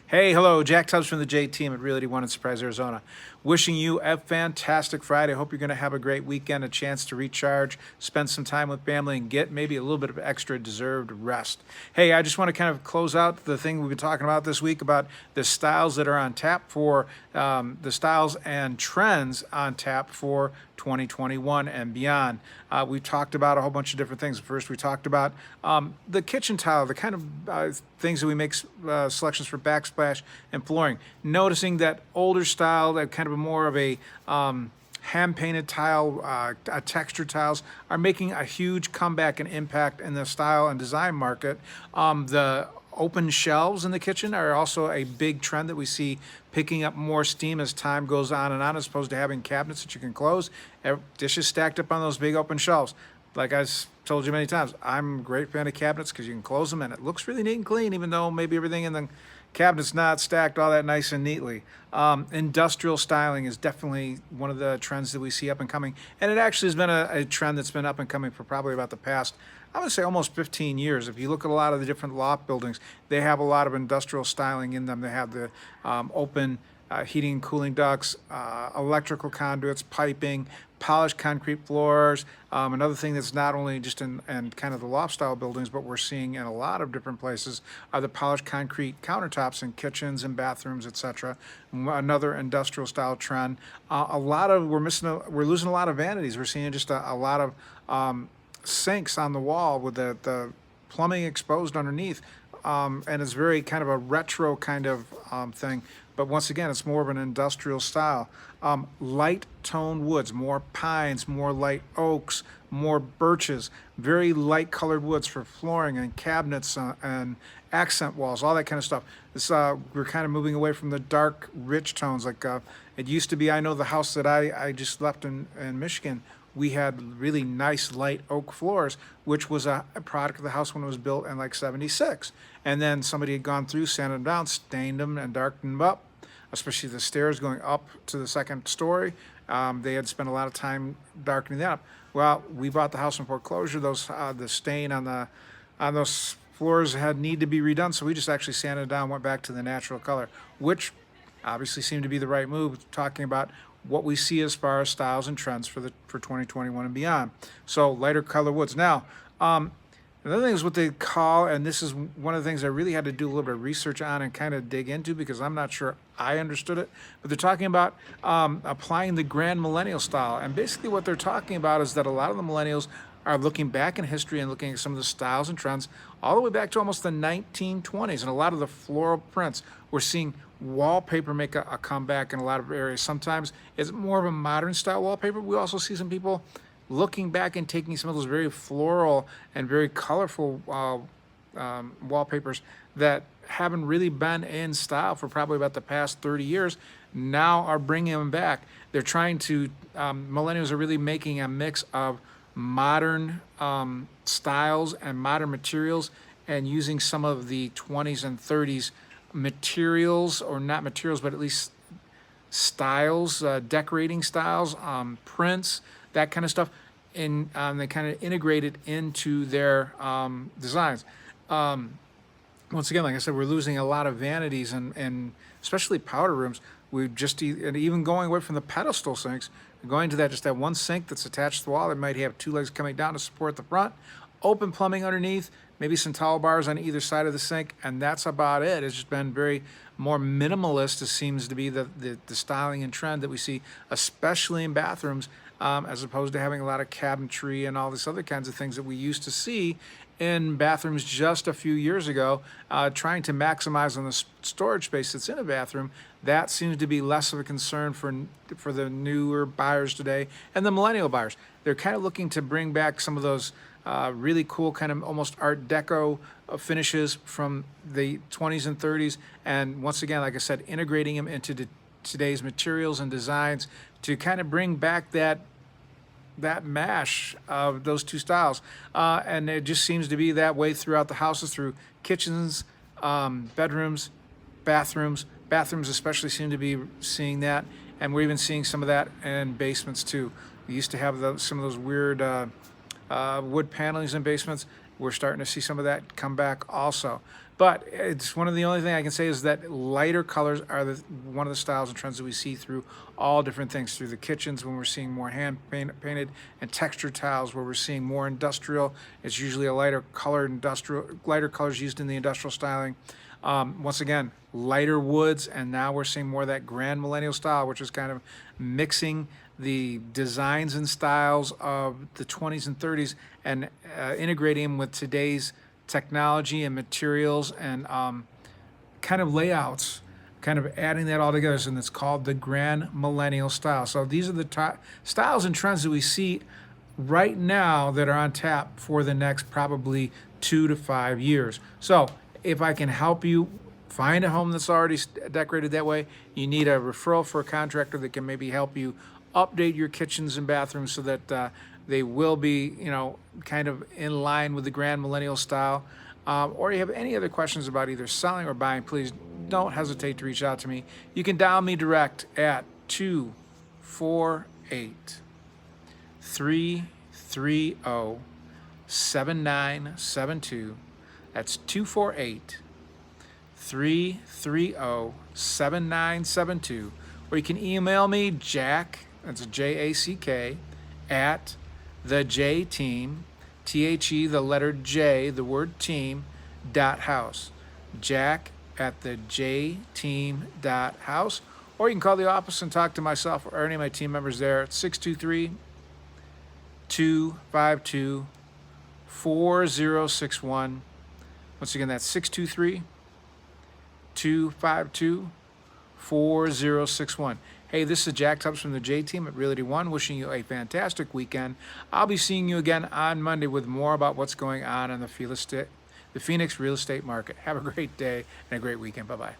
Hey, hello, Jack Tubbs from the J Team at Realty One in Surprise, Arizona. Wishing you a fantastic Friday. Hope you're going to have a great weekend, a chance to recharge, spend some time with family, and get maybe a little bit of extra deserved rest. Hey, I just want to kind of close out the thing we've been talking about this week about the styles that are on tap for the styles and trends on tap for 2021 and beyond. We've talked about a whole bunch of different things. First, we talked about the kitchen tile, the kind of things that we make selections for backsplash and flooring. Noticing that older style, that kind of more of a hand-painted tile, textured tiles are making a huge comeback and impact in the style and design market. The open shelves in the kitchen are also a big trend that we see picking up more steam as time goes on, as opposed to having cabinets that you can close. Dishes stacked up on those big open shelves. Like I've told you many times, I'm a great fan of cabinets because you can close them and it looks really neat and clean, even though maybe everything in the cabinet's not stacked all that nice and neatly. Industrial styling is definitely one of the trends that we see up and coming. And it actually has been a trend that's been up and coming for probably about the past, I would say, almost 15 years. If you look at a lot of the different loft buildings, they have a lot of industrial styling in them. They have the open heating and cooling ducts, electrical conduits, piping, polished concrete floors. Another thing that's not only just in kind of the loft style buildings, but we're seeing in a lot of different places are the polished concrete countertops in kitchens and bathrooms, etc. Another industrial style trend. We're losing a lot of vanities. We're seeing just a lot of sinks on the wall with the plumbing exposed underneath. And it's very kind of a retro kind of thing. But once again, it's more of an industrial style. Light toned woods, more pines, more light oaks, more birches, very light colored woods for flooring and cabinets and accent walls, all that kind of stuff. We're kind of moving away from the dark, rich tones. Like it used to be, I know the house that I just left in Michigan, we had really nice light oak floors, which was a product of the house when it was built in like 76. And then somebody had gone through, sanded them down, stained them, and darkened them up, especially the stairs going up to the second story. They had spent a lot of time darkening that up. Well, we bought the house in foreclosure. The stain on those floors had need to be redone, so we just actually sanded it down, went back to the natural color, which obviously seemed to be the right move, talking about what we see as far as styles and trends for 2021 and beyond. So lighter color woods. Now, another thing is what they call, and this is one of the things I really had to do a little bit of research on and kind of dig into because I'm not sure I understood it, but they're talking about applying the grand millennial style. And basically what they're talking about is that a lot of the millennials are looking back in history and looking at some of the styles and trends all the way back to almost the 1920s. And a lot of the floral prints, we're seeing wallpaper make a comeback in a lot of areas. Sometimes it's more of a modern style wallpaper. We also see some people looking back and taking some of those very floral and very colorful wallpapers that haven't really been in style for probably about the past 30 years, now are bringing them back. They're trying to, millennials are really making a mix of modern styles and modern materials and using some of the 20s and 30s materials, or not materials, but at least styles, decorating styles, prints, that kind of stuff, and they kind of integrate it into their designs. Once again, like I said, we're losing a lot of vanities and especially powder rooms. We've just, and even going away from the pedestal sinks, going to that one sink that's attached to the wall that might have two legs coming down to support the front, open plumbing underneath, maybe some towel bars on either side of the sink, and that's about it. It's just been very more minimalist. It seems to be the styling and trend that we see, especially in bathrooms, as opposed to having a lot of cabinetry and all these other kinds of things that we used to see in bathrooms just a few years ago, trying to maximize on the storage space that's in a bathroom. That seems to be less of a concern for the newer buyers today and the millennial buyers. They're kind of looking to bring back some of those really cool kind of almost Art Deco finishes from the 20s and 30s. And once again, like I said, integrating them into today's materials and designs to kind of bring back that mash of those two styles. And it just seems to be that way throughout the houses, through kitchens, bedrooms, bathrooms. Bathrooms especially seem to be seeing that. And we're even seeing some of that in basements too. We used to have some of those weird wood panelings in basements. We're starting to see some of that come back also. But it's one of the only thing I can say is that lighter colors are one of the styles and trends that we see through all different things, through the kitchens when we're seeing more painted and textured tiles, where we're seeing more industrial. It's usually a lighter colors used in the industrial styling. Once again, lighter woods, and now we're seeing more of that grand millennial style, which is kind of mixing the designs and styles of the 20s and 30s and integrating them with today's technology and materials and kind of layouts, kind of adding that all together. And it's called the grand millennial style. So these are the styles and trends that we see right now that are on tap for the next probably 2 to 5 years. So if I can help you find a home that's already decorated that way, you need a referral for a contractor that can maybe help you update your kitchens and bathrooms so that they will be, kind of in line with the grand millennial style. Or you have any other questions about either selling or buying, please don't hesitate to reach out to me. You can dial me direct at 248 330 7972. That's 248 330 7972. Or you can email me, Jack, that's JACK, at the J Team, THE, the letter J, the word team, .house. Jack at the JTeam.house. Or you can call the office and talk to myself or any of my team members there at 623 252 4061. Once again, that's 623 252 4061. Hey, this is Jack Tubbs from the J Team at Realty One, wishing you a fantastic weekend. I'll be seeing you again on Monday with more about what's going on in the Phoenix real estate market. Have a great day and a great weekend. Bye-bye.